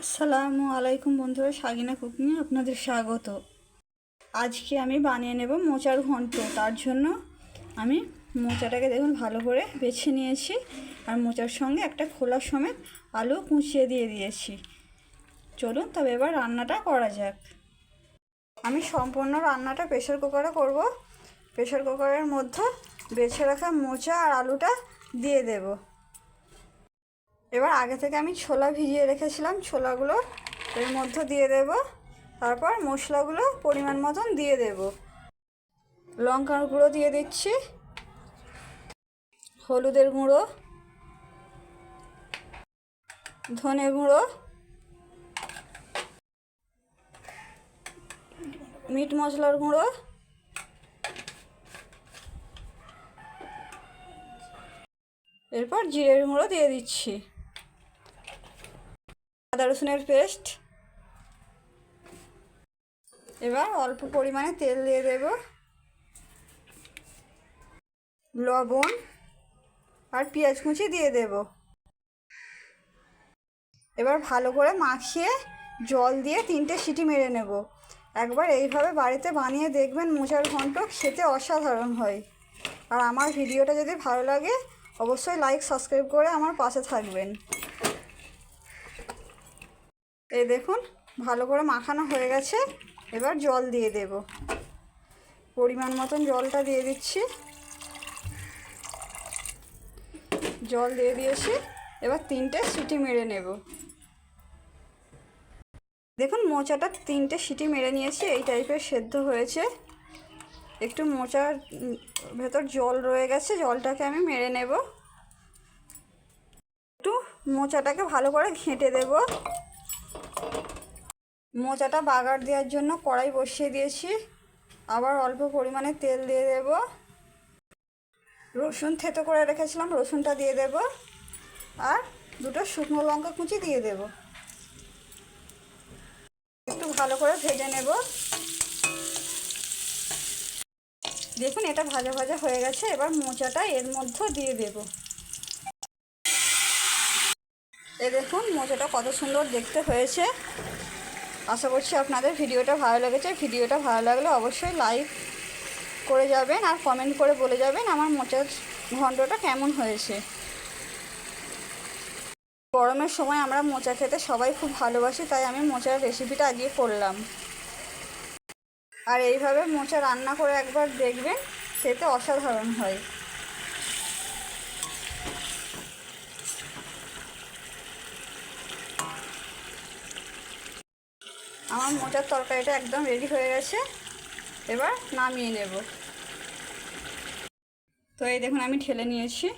আসসালামু আলাইকুম বন্ধুরা, সাগিনা কুকিংয়ে আপনাদের স্বাগত। আজকে আমি বানিয়ে নেব মোচার ঘন্ট। তার জন্য আমি মোচাটাকে দেখুন ভালো করে বেছে নিয়েছি, আর মোচার সঙ্গে একটা খোলা সমেত আলু কুচিয়ে দিয়ে দিয়েছি। চলুন তবে এবার রান্নাটা করা যাক। আমি সম্পূর্ণ রান্নাটা প্রেসার কুকারে করব। প্রেসার কুকারের মধ্যে বেছে রাখা মোচা আর আলুটা দিয়ে দেব। এবার আগে থেকে আমি ছোলা ভিজিয়ে রেখেছিলাম, ছোলাগুলো এর মধ্যে দিয়ে দেব। তারপর মশলাগুলো পরিমাণ মতন দিয়ে দেব। লঙ্কার গুঁড়ো দিয়ে দিচ্ছি, হলুদের গুঁড়ো, ধনে গুঁড়ো, মিট মশলার গুঁড়ো, এরপর জিরের গুঁড়ো দিয়ে দিচ্ছি, আদা রসুনের পেস্ট। এবার অল্প পরিমাণে তেল দিয়ে দেব, লবণ আর পেঁয়াজ কুচি দিয়ে দেব। এবার ভালো করে মাখিয়ে জল দিয়ে 3টে সিটি মেরে নেব। একবার এইভাবে বাড়িতে বানিয়ে দেখবেন, মোচার ঘন্ট খেতে অসাধারণ হয়। আর আমার ভিডিওটা যদি ভালো লাগে অবশ্যই লাইক সাবস্ক্রাইব করে আমার পাশে থাকবেন। এই দেখুন ভালো করে মাখানো হয়ে গেছে। এবার জল দিয়ে দেব, পরিমাণ মতন জলটা দিয়ে দিচ্ছি। জল দিয়ে দিয়েছি, এবার 3টে সিটি মেরে নেব। দেখুন মোচাটা 3টে সিটি মেরে নিয়েছি, এই টাইপের সেদ্ধ হয়েছে। একটু মোচার ভেতর জল রয়ে গেছে, জলটাকে আমি মেরে নেব। একটু মোচাটাকে ভালো করে ঘেঁটে দেব। মোচাটা বাগার দেওয়ার জন্য কড়াই বসিয়ে দিয়েছি। আবার অল্প পরিমাণে তেল দিয়ে দেব। রসুন থেতো করে রেখেছিলাম, রসুনটা দিয়ে দেব। আর 2টো শুকনো লঙ্কা কুচি দিয়ে দেব। একটু ভালো করে ভেজে নেব। দেখুন এটা ভাজা ভাজা হয়ে গেছে। এবার মোচাটা এর মধ্যে দিয়ে দেব। দেখুন মোচাটা কত সুন্দর দেখতে হয়েছে। আশা করছি আপনাদের ভিডিওটা ভালো লেগেছে। ভিডিওটা ভালো লাগলে অবশ্যই লাইক করে যাবেন আর কমেন্ট করে বলে যাবেন আমার মোচার ঘন্টটা কেমন হয়েছে। গরমের সময় আমরা মোচা খেতে সবাই খুব ভালোবাসি, তাই আমি মোচার রেসিপিটা আজকে করলাম। আর এইভাবে মোচা রান্না করে একবার দেখবেন, খেতে অসাধারণ হয়। আমার মোচার তরকারিটা একদম রেডি হয়ে গেছে। এবার নামিয়ে নেব। তো এই দেখুন আমি ঢেলে নিয়েছি।